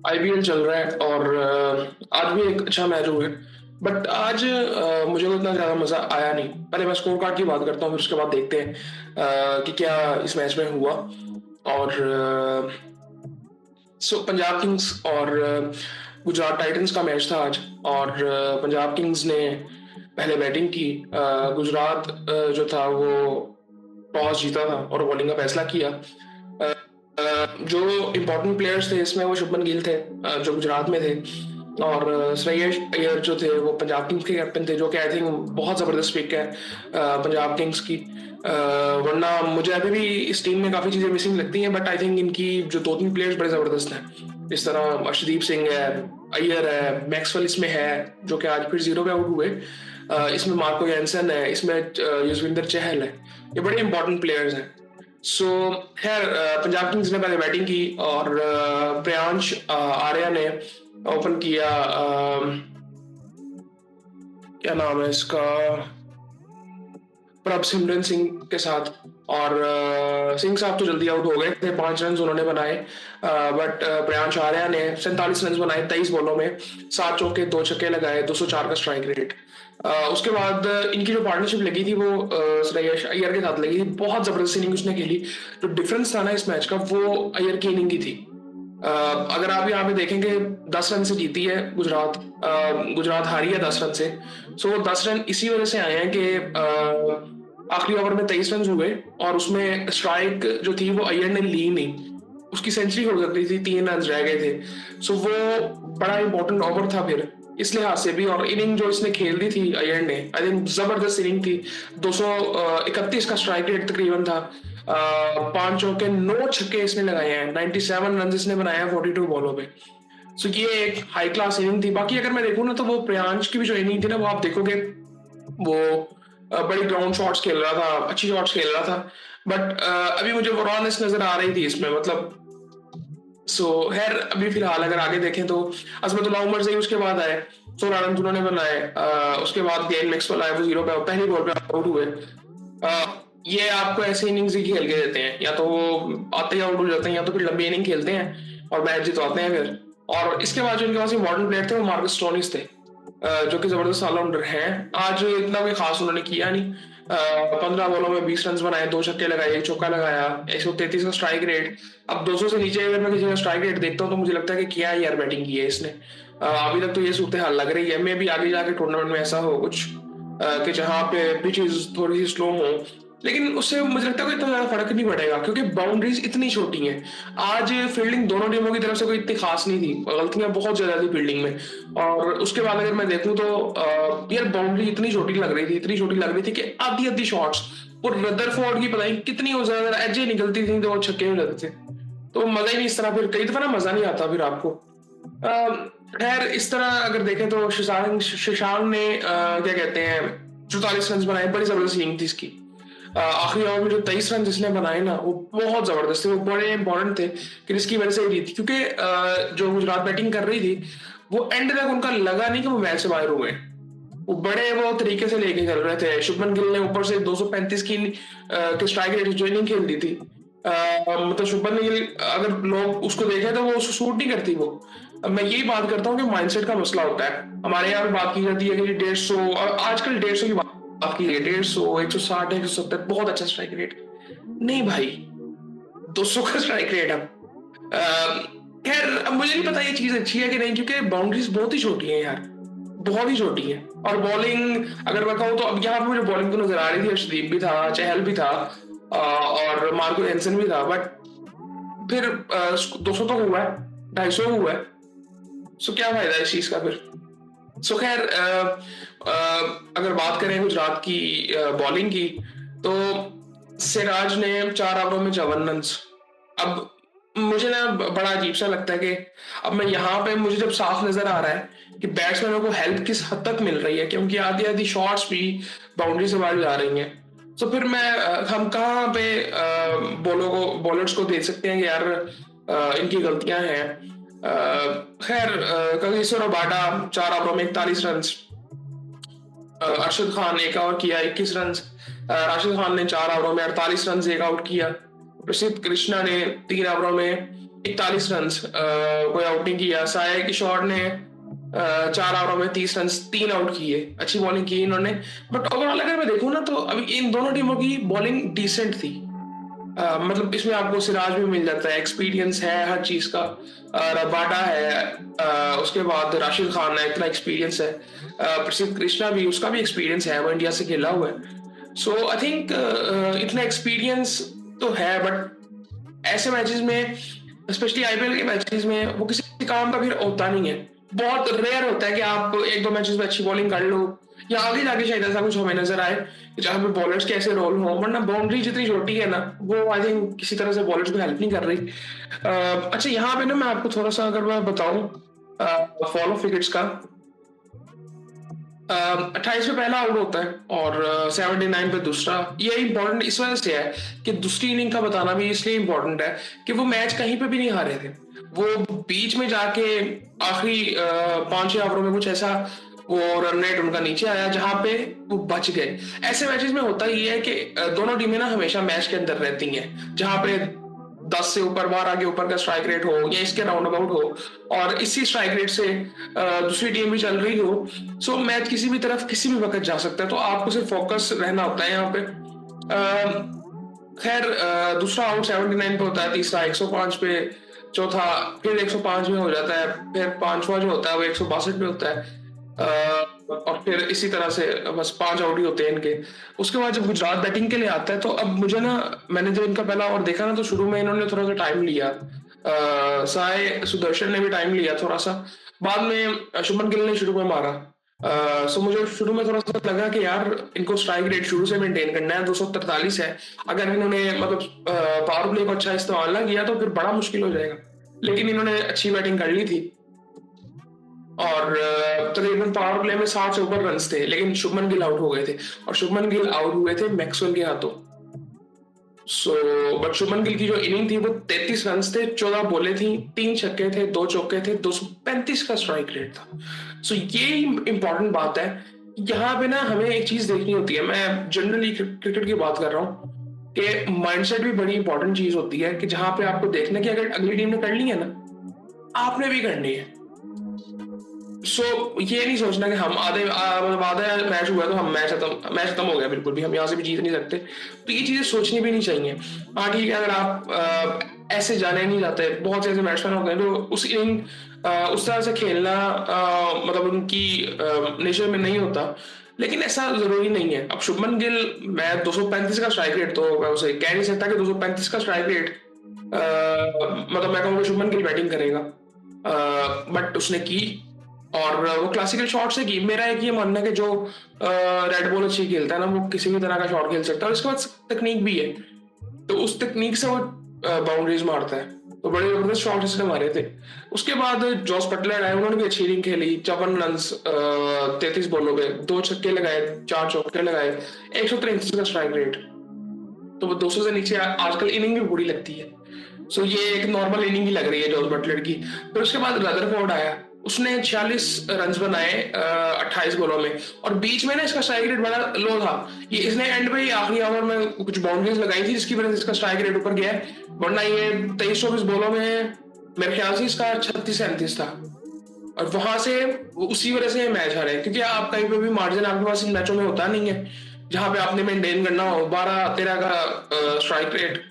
IPL चल रहा है और आज भी एक अच्छा मैच हुआ है। बट आज मुझे तो इतना ज़्यादा मज़ा आया नहीं। पहले मैं स्कोर कार्ड की बात करता हूँ, फिर उसके बाद देखते हैं कि क्या इस मैच में हुआ। और पंजाब किंग्स और गुजरात टाइटंस का मैच था आज। और पंजाब किंग्स ने पहले बैटिंग की। गुजरात जो था वो टॉस जीता था और बॉलिंग का फैसला किया। जो इम्पोर्टेंट प्लेयर्स थे इसमें वो शुभमन गिल थे, जो गुजरात में थे। और श्रेयस अय्यर जो थे वो पंजाब किंग्स के कैप्टन थे, जो कि आई थिंक बहुत ज़बरदस्त पिक है पंजाब किंग्स की। वरना मुझे अभी भी इस टीम में काफ़ी चीज़ें मिसिंग लगती हैं, बट आई थिंक इनकी जो दो तीन प्लेयर्स बड़े ज़बरदस्त हैं। इस तरह अर्शदीप सिंह है, अय्यर है, मैक्सवेल इसमें है जो कि आज फिर जीरो पे आउट हुए। इसमें मार्को यानसन है, इसमें युजवेंद्र चहल है। ये बड़े इंपॉर्टेंट प्लेयर्स हैं। सो खैर पंजाब किंग्स ने पहले बैटिंग की और प्रियांश आर्या ने ओपन किया। क्या नाम है इसका, प्रभ सिमरन सिंह के साथ। और सिंह साहब तो जल्दी आउट हो गए थे, 5 रन उन्होंने बनाए। बट प्रियांश आर्या ने 47 रन बनाए 23 बॉलों में, 7 चौके 2 छक्के लगाए, 204 का स्ट्राइक रेट। उसके बाद इनकी जो पार्टनरशिप लगी थी वो श्रेयस अय्यर के साथ लगी थी। बहुत जबरदस्त इनिंग उसने खेली। जो डिफरेंस था ना इस मैच का, वो अय्यर की इनिंग की थी। अगर आप यहाँ पे देखेंगे, 10 रन से जीती है गुजरात। गुजरात हारी है 10 रन से। सो वो 10 रन इसी वजह से आए हैं कि आखिरी ओवर में 23 रन हुए और उसमें स्ट्राइक जो थी वो अय्यर ने ली नहीं। उसकी सेंचुरी हो सकती थी, 3 रन रह गए थे। सो वो बड़ा इंपॉर्टेंट ओवर था फिर इस लिहाज से भी। और इनिंग जो इसने खेल दी थी अय्यर ने, आई थिंक जबरदस्त इनिंग थी। 231 का स्ट्राइक रेट तकरीबन था। 5 चौके 9 छक्के इसने लगाए हैं, 97 रन इसने बनाए हैं 42 बॉलों पे। सो ये एक हाई क्लास इनिंग थी। बाकी अगर मैं देखूँ ना, तो वो प्रियांश की भी जो इनिंग थी ना, वो आप देखोगे वो बड़ी ग्राउंड शॉट्स खेल रहा था, अच्छी शॉट्स खेल रहा था। बट अभी मुझे वो रॉनेस नजर आ रही थी इसमें, मतलब। खैर अभी फिलहाल अगर आगे देखें तो अजमतुल्लाह उमर से ही उसके बाद आए, 16 रन उन्होंने बनाए। उसके बाद गेल मैक्सवेल आए, वो जीरो पे पहली बॉल पे आउट हुए। ये आपको ऐसे इनिंग्स ही खेल के देते हैं, या तो वो आते ही आउट हो जाते हैं, या तो फिर लंबी इनिंग खेलते हैं और मैच जितवाते हैं फिर। और इसके बाद जो इनके पास मॉडर्न प्लेयर थे वो मार्कस स्टोनिस थे, जो कि जबरदस्त ऑलराउंडर हैं। आज इतना कोई खास उन्होंने किया नहीं। 15 बॉलों में 20 रन बनाए, 2 छक्के लगाए, 1 चौका लगाया, 133 का स्ट्राइक रेट। अब 200 से नीचे अगर मैं किसी का स्ट्राइक रेट देखता हूँ तो मुझे लगता है कि क्या यार बैटिंग की है इसने। अभी तक तो ये सूरत हाल लग रही है। मे भी आगे जाके टूर्नामेंट में ऐसा हो कुछ कि जहाँ पे पिचेस थोड़ी सी स्लो हो, लेकिन उससे मुझे लगता है कोई इतना ज्यादा फर्क नहीं पड़ेगा क्योंकि बाउंड्रीज इतनी छोटी हैं। आज फील्डिंग दोनों टीमों की तरफ से कोई इतनी खास नहीं थी, गलतियां बहुत ज्यादा थी फील्डिंग में। और उसके बाद अगर मैं देखूं तो यार बाउंड्री इतनी छोटी लग रही थी, इतनी छोटी लग रही थी कि आधी आधी शॉट्स और रदरफोर्ड की पता नहीं कितनी हो ज्यादा एजें निकलती थी तो छक्के हो जाते थे। तो मजा ही नहीं इस तरह, फिर कई दफा ना मजा नहीं आता फिर आपको। खैर इस तरह अगर देखें तो शशांक शशांक ने क्या कहते हैं 44 रन बनाए, बड़ी जबरदस्त इनिंग थी इसकी। आखिरी ओवर में जो 23 रन जिसने बनाए ना, वो बहुत जबरदस्त थे, वो बड़े इंपॉर्टेंट थे कि इसकी वजह से ही जीती। क्योंकि जो गुजरात बैटिंग कर रही थी वो एंड तक उनका लगा नहीं कि वो मैच से बाहर हुए। वो बड़े वो तरीके से लेके चल रहे थे। शुभमन गिल ने ऊपर से 235 की स्ट्राइक रेट जो इनिंग खेल दी थी। मतलब शुभमन गिल अगर लोग उसको देखें तो वो उसको सूट नहीं करती वो। अब मैं यही बात करता हूँ कि माइंडसेट का मसला होता है। हमारे यहाँ बात की जाती है कि 150, आजकल 150 की बात की है, 150, 160, 170 बहुत अच्छा स्ट्राइक रेट। नहीं भाई, 200 का स्ट्राइक रेट। अब खैर अब मुझे नहीं पता ये चीज अच्छी है कि नहीं, क्योंकि बाउंड्रीज बहुत ही छोटी है यार, बहुत ही छोटी है। और बॉलिंग अगर मैं कहूँ तो अब यहाँ पे मुझे बॉलिंग तो नजर आ रही थी, अर्शदीप भी था, चहल भी था, और मार्को हेंसन भी था। बट फिर 200 तो हुआ है, 250 हुआ है। क्या फायदा इस चीज का फिर। खैर अगर बात करें गुजरात की बॉलिंग की, तो सिराज ने 4 ओवरों में 54 रन। अब मुझे ना बड़ा अजीब सा लगता है कि अब मैं यहाँ पे मुझे जब साफ नजर आ रहा है कि बैट्समैनों को हेल्प किस हद तक मिल रही है, क्योंकि आधी आधी शॉट्स भी बाउंड्री से बाहर जा रही हैं। फिर मैं हम कहाँ पे बॉलर्स को देख सकते हैं कि यार इनकी गलतियां हैं। खैर कगिसो रबाडा 4 ओवरों में 41 रन। अरशद खान 1 ओवर किया 21 रन। राशिद खान ने 4 ओवरों में 48 रन एक आउट किया। प्रसिद्ध कृष्णा ने 3 ओवरों में 41 रन, कोई आउट नहीं किया। साया किशोर ने 4 ओवरों में 30 रन, 3 आउट किए, अच्छी बॉलिंग की इन्होंने। बट ओवरऑल अगर मैं देखूँ ना तो अभी इन दोनों टीमों की बॉलिंग डिसेंट थी। मतलब इसमें आपको सिराज भी मिल जाता है, एक्सपीरियंस है हर चीज का। रबाडा है, उसके बाद राशिद खान है, इतना एक्सपीरियंस है। प्रसिद्ध कृष्णा भी, उसका भी एक्सपीरियंस है, वो इंडिया से खेला हुआ है। सो आई थिंक इतना एक्सपीरियंस तो है, बट ऐसे मैचेस में, स्पेशली आईपीएल के मैचेस में, वो किसी काम का फिर होता नहीं है। बहुत रेयर होता है कि आप एक दो मैचेस में अच्छी बॉलिंग कर लो, या आगे जाके शायद ऐसा कुछ हमें नजर आए जहां पे बॉलर्स के ऐसे रोल हो। वरना बाउंड्री जितनी छोटी है ना, वो आई थिंक किसी तरह से बॉलर्स को हेल्प नहीं कर रही। अच्छा, यहाँ पे ना मैं आपको थोड़ा सा अगर मैं बताऊं फॉलो विकेट्स का, 28 पे पहला आउट होता है और 79 पे दूसरा। ये इंपॉर्टेंट इस वजह से है कि दूसरी इनिंग का बताना भी इसलिए इंपॉर्टेंट है कि वो मैच कहीं पे भी नहीं हारे थे। वो बीच में जाके आखिरी 5-6 ओवरों में कुछ ऐसा वो रन रेट उनका नीचे आया जहां पे वो बच गए। ऐसे मैचेस में होता ही है कि दोनों टीमें ना हमेशा मैच के अंदर रहती हैं, जहां पे 10 से ऊपर बार आगे ऊपर का स्ट्राइक रेट हो या इसके राउंड अबाउट हो, और इसी स्ट्राइक रेट से दूसरी टीम भी चल रही हो। सो मैच किसी भी तरफ किसी भी वक्त जा सकता है, तो आपको सिर्फ फोकस रहना होता है यहाँ पे। खैर, दूसरा आउट 79 पे होता है, तीसरा 105 पे, चौथा फिर 105 में हो जाता है, फिर पांचवा जो होता है वो 162 पे होता है। और फिर इसी तरह से बस 5 आउट ही होते हैं इनके। उसके बाद जब गुजरात बैटिंग के लिए आता है, तो अब मुझे ना, मैंने जब इनका पहला ओवर देखा ना, तो शुरू में इन्होंने थोड़ा सा टाइम लिया। साय सुदर्शन ने भी टाइम लिया थोड़ा सा, बाद में शुभमन गिल ने शुरू में मारा। सो मुझे शुरू में थोड़ा सा लगा कि यार इनको स्ट्राइक रेट शुरू से मेंटेन करना है, 243 है। अगर इन्होंने मतलब पावर प्ले को अच्छा इस्तेमाल ना किया तो फिर बड़ा मुश्किल हो जाएगा। लेकिन इन्होंने अच्छी बैटिंग कर ली थी और तकरीबन पावर प्ले में 60 से ऊपर रन थे, लेकिन शुभमन गिल आउट हो गए थे, और शुभमन गिल आउट हुए थे मैक्सवेल के हाथों। सो बट शुभमन गिल की जो इनिंग थी वो 33 रन थे, 14 बोले थी, 3 छक्के थे, 2 चौके थे, 235 का स्ट्राइक रेट था। सो ये इंपॉर्टेंट बात है। यहाँ पे ना हमें एक चीज देखनी होती है, मैं जनरली क्रिकेट की बात कर रहा हूँ, कि माइंडसेट भी बड़ी इंपॉर्टेंट चीज होती है, कि जहां पे आपको देखना कि अगर अगली टीम ने कर ली है ना, आपने भी करनी है। ये नहीं सोचना कि हम मतलब आधा मैच हुआ तो हम मैच खत्म हो गया, बिल्कुल भी हम यहाँ से भी जीत नहीं सकते। तो ये चीजें सोचनी भी नहीं चाहिए। हाँ ठीक है, अगर आप ऐसे जाने नहीं जाते, बहुत से ऐसे बैट्समैन होते हैं जो उस इनिंग उस तरह से खेलना मतलब उनकी नेचर में नहीं होता, लेकिन ऐसा जरूरी नहीं है। अब शुभमन गिल, मैं 235 का स्ट्राइक रेट, तो मैं उसे कह नहीं सकता कि 235 का स्ट्राइक रेट मतलब मैं कहूँगा शुभमन गिल बैटिंग करेगा, बट उसने की, और वो क्लासिकल शॉट से की। मेरा एक ये मानना है कि जो रेड बॉल अच्छी खेलता है ना, वो किसी भी तरह का शॉट खेल सकता है, और इसके बाद तकनीक भी है, तो उस तकनीक से वो बाउंड्रीज मारता है। तो बड़े जबरदस्त शॉट इसने मारे थे। उसके बाद जॉस बटलर आए, उन्होंने भी अच्छी इनिंग खेली, 54 रन 33 बॉलों पे, 2 छक्के लगाए, 4 चौके लगाए, 133 का स्ट्राइक रेट। तो वो 200 से नीचे आजकल इनिंग भी बुरी लगती है। ये एक नॉर्मल इनिंग ही लग रही है जॉस बटलर की। फिर उसके बाद रदरफोर्ड आया, उसने 46 रन बनाए 28 बॉलों में, और बीच में ना इसका स्ट्राइक रेट बड़ा लो था। ये इसने एंड पे आखिरी ओवर में कुछ बाउंड्रीज लगाई थी, जिसकी वजह से इसका स्ट्राइक रेट ऊपर गया है, वरना ये 23-24 बॉलों में मेरे ख्याल से इसका 36-37 था। और वहां से उसी वजह से मैच हारे, क्योंकि आप कहीं पे भी मार्जिन आपके पास इन मैचों में होता नहीं है, जहां पे आपने मेंटेन करना हो 12-13 का स्ट्राइक रेट,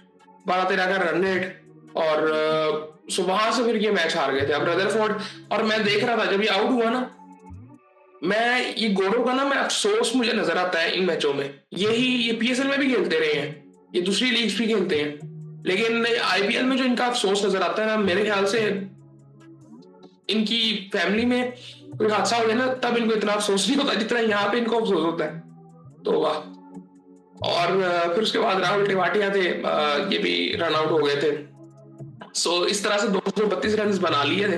12-13 का रन रेट, और वहां से फिर ये मैच हार गए थे। अब रदरफोर्ड, और मैं देख रहा था जब ये आउट हुआ ना, मैं ये गोड़ों का ना मैं अफसोस मुझे नजर आता है इन मैचों में। ये पीएसएल में भी खेलते रहे हैं, ये दूसरी लीग्स भी खेलते हैं, लेकिन आईपीएल में जो इनका अफसोस नजर आता है ना, मेरे ख्याल से इनकी फैमिली में कोई हादसा हो गया ना, तब इनको इतना अफसोस नहीं होता जितना यहाँ पे इनको अफसोस होता है। तो वाह। और फिर उसके बाद राहुल टेवाटिया थे, ये भी रन आउट हो गए थे। इस तरह से 232 रन बना लिए थे।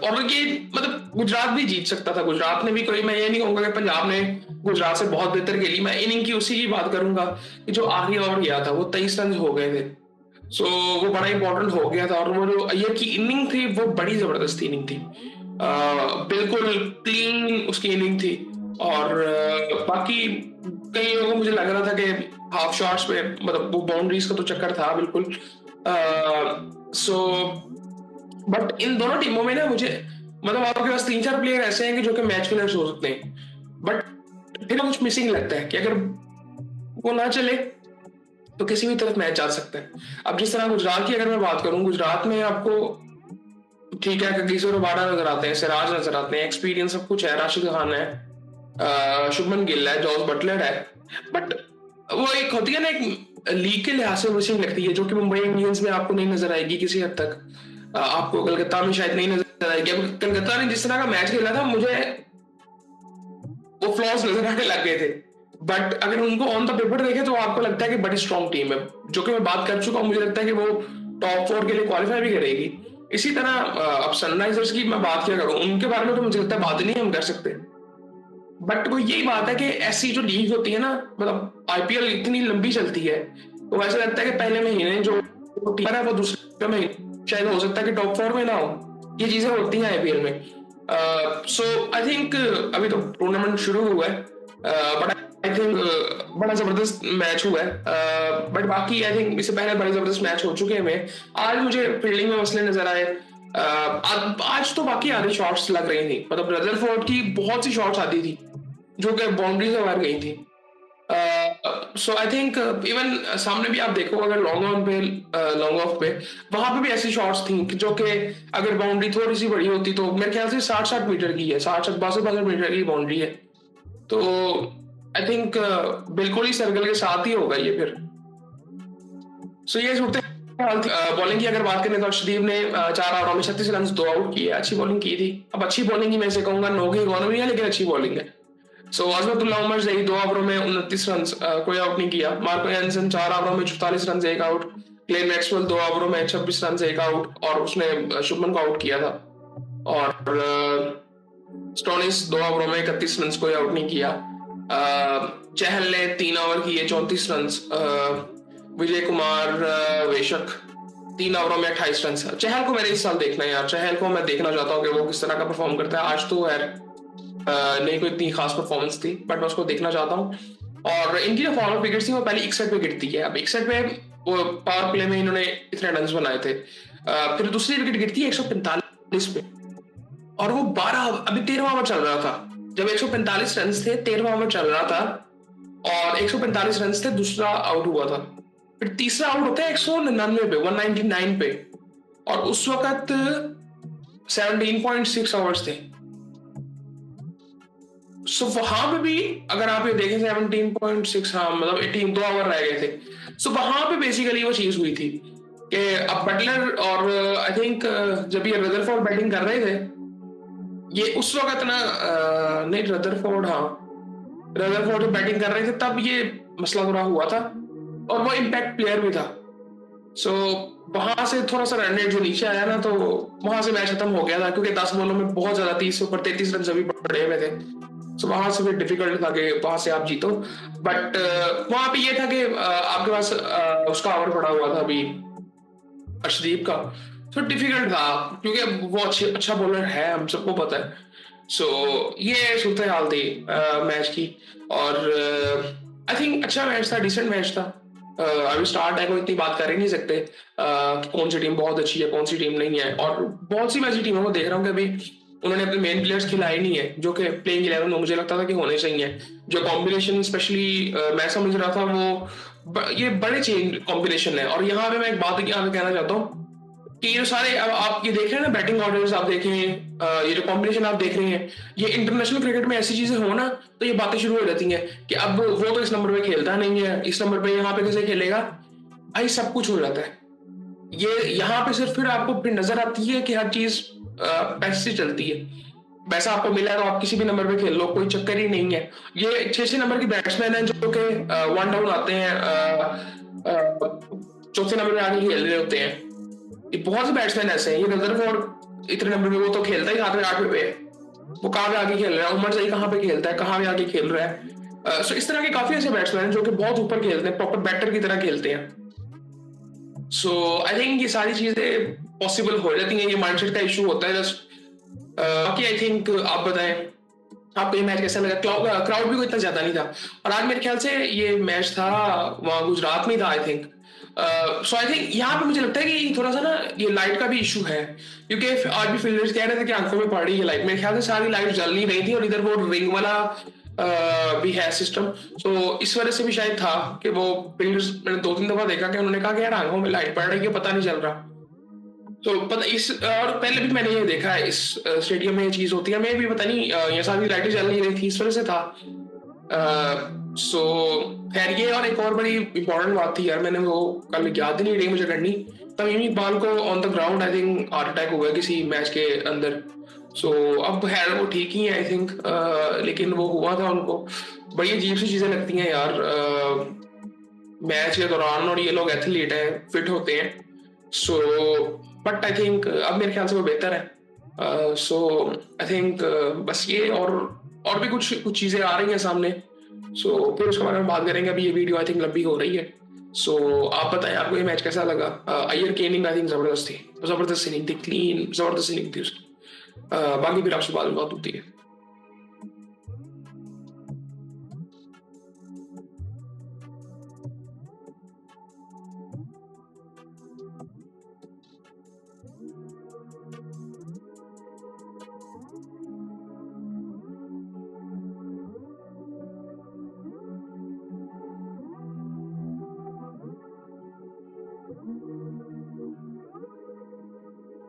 और ये मतलब गुजरात भी जीत सकता था, गुजरात ने भी कोई, मैं ये नहीं कहूंगा कि पंजाब ने गुजरात से बहुत बेहतर खेली, मैं इनिंग की उसी की बात करूंगा कि जो आखिरी ओवर गया था वो 23 रन हो गए थे। वो बड़ा इंपॉर्टेंट हो गया था, और वो जो अय्यर की इनिंग थी वो बड़ी जबरदस्त इनिंग थी, बिल्कुल क्लीन उसकी इनिंग थी। और बाकी कई लोगों को मुझे लग रहा था कि हाफ शॉट्स पे मतलब वो बाउंड्रीज का तो चक्कर था बिल्कुल, सो बट इन दोनों टीमों में ना मुझे मतलब आपके पास 3-4 प्लेयर ऐसे हैं कि जो कि मैच विनर्स हो सकते हैं, बट फिर कुछ मिसिंग लगता है कि अगर वो ना चले तो किसी भी तरफ मैच जा सकता है। अब जिस तरह गुजरात की अगर मैं बात करूं, गुजरात में आपको ठीक है कगिसो रबाडा नजर आते हैं, सिराज नजर आते हैं, एक्सपीरियंस सब कुछ है, राशिद खान है, शुभमन गिल है, जॉस बटलर है, बट वो एक होती है ना एक लीग के लिहाज से मिसिंग लगती है जो कि मुंबई इंडियंस में आपको नहीं नजर आएगी किसी हद तक। आपको कलकत्ता में शायद नहीं नजर आएगी। अब कलकत्ता ने जिस तरह का मैच खेला था मुझे वो फ्लॉज नजर आने लग गए थे, बट अगर उनको ऑन द पेपर देखे तो आपको लगता है कि बड़ी स्ट्रॉन्ग टीम है, जो कि मैं बात कर चुका हूँ। मुझे लगता है कि वो टॉप 4 के लिए क्वालिफाई भी करेगी। इसी तरह अब सनराइजर्स की मैं बात क्या करूँ, उनके बारे में तो मुझे लगता है बात नहीं हम कर सकते, बट वो यही बात है कि ऐसी जो लीग होती है ना, मतलब आईपीएल इतनी लंबी चलती है तो ऐसा लगता है कि पहले महीने जो टीम है वो दूसरे महीने शायद हो सकता है कि टॉप 4 में ना हो। ये चीजें होती हैं आईपीएल में। सो आई थिंक अभी तो टूर्नामेंट शुरू हुआ है, बट आई थिंक बड़ा जबरदस्त मैच हुआ है, बट बाकी आई थिंक इससे पहले बड़े जबरदस्त मैच हो चुके हैं। आज मुझे फील्डिंग में मसले नजर आए। आज तो बाकी आधी शॉट्स लग रही थी, मतलब रदरफोर्ड की बहुत सी शॉट्स आती थी जो कि बाउंड्री से बाहर गई थी। सो आई थिंक इवन सामने भी आप देखो अगर लॉन्ग ऑन पे लॉन्ग ऑफ पे वहां पे भी ऐसी शॉट्स थी जो कि अगर बाउंड्री थोड़ी सी बड़ी होती तो मेरे ख्याल से 60-60 मीटर की है, 60-62 मीटर की बाउंड्री है। तो आई थिंक बिल्कुल ही सर्कल के साथ ही होगा ये फिर। सो ये सूरत बॉलिंग की अगर बात करें तो अर्शदीप ने 4 ओवरों में 36 रन 2 आउट किए, अच्छी बॉलिंग की थी। अब अच्छी बॉलिंग ही मैं से कहूंगा, नो की इकोनॉमी है लेकिन अच्छी बॉलिंग है। सो अजमतुल्लाह उमर जही 2 ओवरों में 29 रन, कोई आउट नहीं किया। मार्को एंसन 4 ओवरों में 44 रन 1 आउट। ग्लेन मैक्सवेल 2 ओवरों में 26 रन 1 आउट और उसने शुभमन को आउट किया था। और स्टोनिस 2 ओवरों में 31 रन, कोई आउट नहीं किया। चहल ने 3 ओवर किए 34 रन। विजय कुमार वेशक 3 ओवरों में 28 रन। चहल को मैंने इस साल देखना है यार, चहल को मैं देखना चाहता हूँ कि वो किस तरह का परफॉर्म करता है। आज तो यार नहीं कोई इतनी खास परफॉर्मेंस थी, बट मैं उसको देखना चाहता हूँ। और इनकी जो फॉलो विकेट थी वो पहले 61 पे गिरती है। अब 61 पे वो पावर प्ले में इन्होंने इतने रन बनाए थे। फिर दूसरी विकेट गिरती है 145 पे, और वो 12 अभी 13वां ओवर चल रहा था जब 145 रन थे, 13वां ओवर चल रहा था और 145 रन थे, दूसरा आउट हुआ था। फिर तीसरा आउट होता है 199 पे, 199 पे, और उस वक्त 17.6 आवर्स थे। सो वहां पे भी अगर आप ये देखें 17.6, हाँ मतलब 18 2 ओवर रह गए थे। सो वहां पे बेसिकली वो चीज हुई थी कि अब बटलर और आई थिंक जब ये रदरफोर्ड बैटिंग कर रहे थे, ये उस वक्त ना नहीं रदरफोर्ड, हाँ रदरफोर्ड बैटिंग कर रहे थे तब ये मसला थोड़ा हुआ था, और वो इम्पैक्ट प्लेयर भी था। सो वहां से थोड़ा सा रन रेट जो नीचे आया ना, तो वहां से मैच खत्म हो गया था क्योंकि 10 बॉलों में बहुत ज्यादा 30 से ऊपर 33 रन अभी पड़े हुए थे। सो वहां से फिर डिफिकल्ट था कि वहां से आप जीतो। बट वहां पे ये था कि आपके पास उसका ओवर पड़ा हुआ था अभी अर्शदीप का, तो डिफिकल्ट था क्योंकि वो अच्छा बॉलर है, हम सबको पता है। सो ये सूरत हाल थी मैच की। और आई थिंक अच्छा मैच था, डिसेंट मैच था। अभी स्टार्ट है, कोई इतनी बात कर ही नहीं सकते कि कौन सी टीम बहुत अच्छी है कौन सी टीम नहीं है। और बहुत सी मैं ऐसी टीमों को देख रहा हूँ कि अभी उन्होंने अपने मेन प्लेयर्स खिलाए नहीं है जो कि प्लेइंग 11 में मुझे लगता था कि होने चाहिए। जो कॉम्बिनेशन स्पेशली मैं समझ रहा था वो ये बड़े चेंज कॉम्बिनेशन है। और यहाँ पे मैं एक बात यहाँ पे कहना चाहता हूँ कि ये सारे अब आप ये देख रहे हैं ना, बैटिंग ऑर्डर्स आप देख रहे हैं, ये जो कॉम्बिनेशन आप देख रहे हैं, ये इंटरनेशनल क्रिकेट में ऐसी चीजें हो ना तो ये बातें शुरू हो जाती हैं कि अब वो तो इस नंबर पे खेलता नहीं है, इस नंबर पे यहाँ पे कैसे खेलेगा। भाई सब कुछ हो जाता है। ये यहाँ पे सिर्फ फिर आपको फिर नजर आती है कि हर चीज पैसे से चलती है। पैसा आपको मिला है तो आप किसी भी नंबर पे खेल लो, कोई चक्कर ही नहीं है। ये 6-6 नंबर के बैट्समैन हैं जो कि 1 डाउन आते हैं, चौथे नंबर पे आके खेल रहे होते हैं। ये बहुत से बैट्समैन ऐसे हैं। ये रदरफोर्ड इतने नंबर पे वो तो खेलता ही 7-8 पे, वो कहाँ पे आके खेल रहा है। उमर सही कहाँ पे खेलता है, कहाँ पे आके खेल रहा है। सो इस तरह के काफी ऐसे बैट्समैन हैं जो कि बहुत ऊपर खेलते हैं, प्रॉपर बैटर की तरह खेलते हैं। सो आई थिंक ये सारी चीजें पॉसिबल हो जाती हैं, ये माइंडसेट का इशू होता है जस्ट। बाकी आई थिंक आप बताएं। आपको ये मैच कैसा लगा? क्राउड भी कोई इतना ज्यादा नहीं था, और आज मेरे ख्याल से ये मैच था वहाँ गुजरात में था I think. So I think यहाँ पे मुझे लगता है कि थोड़ा सा ना ये लाइट का भी इशू है, क्योंकि आज भी फील्डर्स कह रहे थे कि आंखों में पड़ रही है लाइट। मेरे ख्याल से सारी लाइट जल नहीं रही थी, और इधर वो रिंग वाला भी है सिस्टम। सो इस वजह से भी शायद था कि वो फील्डर्स, मैंने 2-3 दफा देखा कि उन्होंने कहा कि यार आंखों में लाइट पड़ रही है, पता नहीं चल रहा। तो पता इस और पहले भी मैंने ये देखा है, इस स्टेडियम में ये चीज होती है। मैं भी पता नहीं ये सारी लाइटें जल नहीं रही थी, इस वजह से था। सो खैर ये, और एक और बड़ी इंपॉर्टेंट बात थी यार, मैंने वो कल याद ही नहीं रही मुझे करनी। तमीम इकबाल को on the ground I think heart attack हुआ किसी मैच के अंदर। सो अब है वो ठीक ही है आई थिंक, लेकिन वो हुआ था उनको। बड़ी अजीब सी चीजें लगती हैं यार मैच के दौरान, और ये लोग एथलीट हैं, फिट होते हैं। सो बट आई थिंक अब मेरे ख्याल से वो बेहतर है। सो आई थिंक बस ये, और भी कुछ कुछ चीजें आ रही हैं सामने। सो फिर उसके बारे में बात करेंगे। अभी ये वीडियो आई थिंक लंबी हो रही है। सो आप बताएं आपको ये मैच कैसा लगा? अय्यर की इनिंग आई थिंक जबरदस्त थी, जबरदस्त इनिंग थी, क्लीन जबरदस्त इनिंग थी उसकी। बाकी फिर आपसे बात होती है।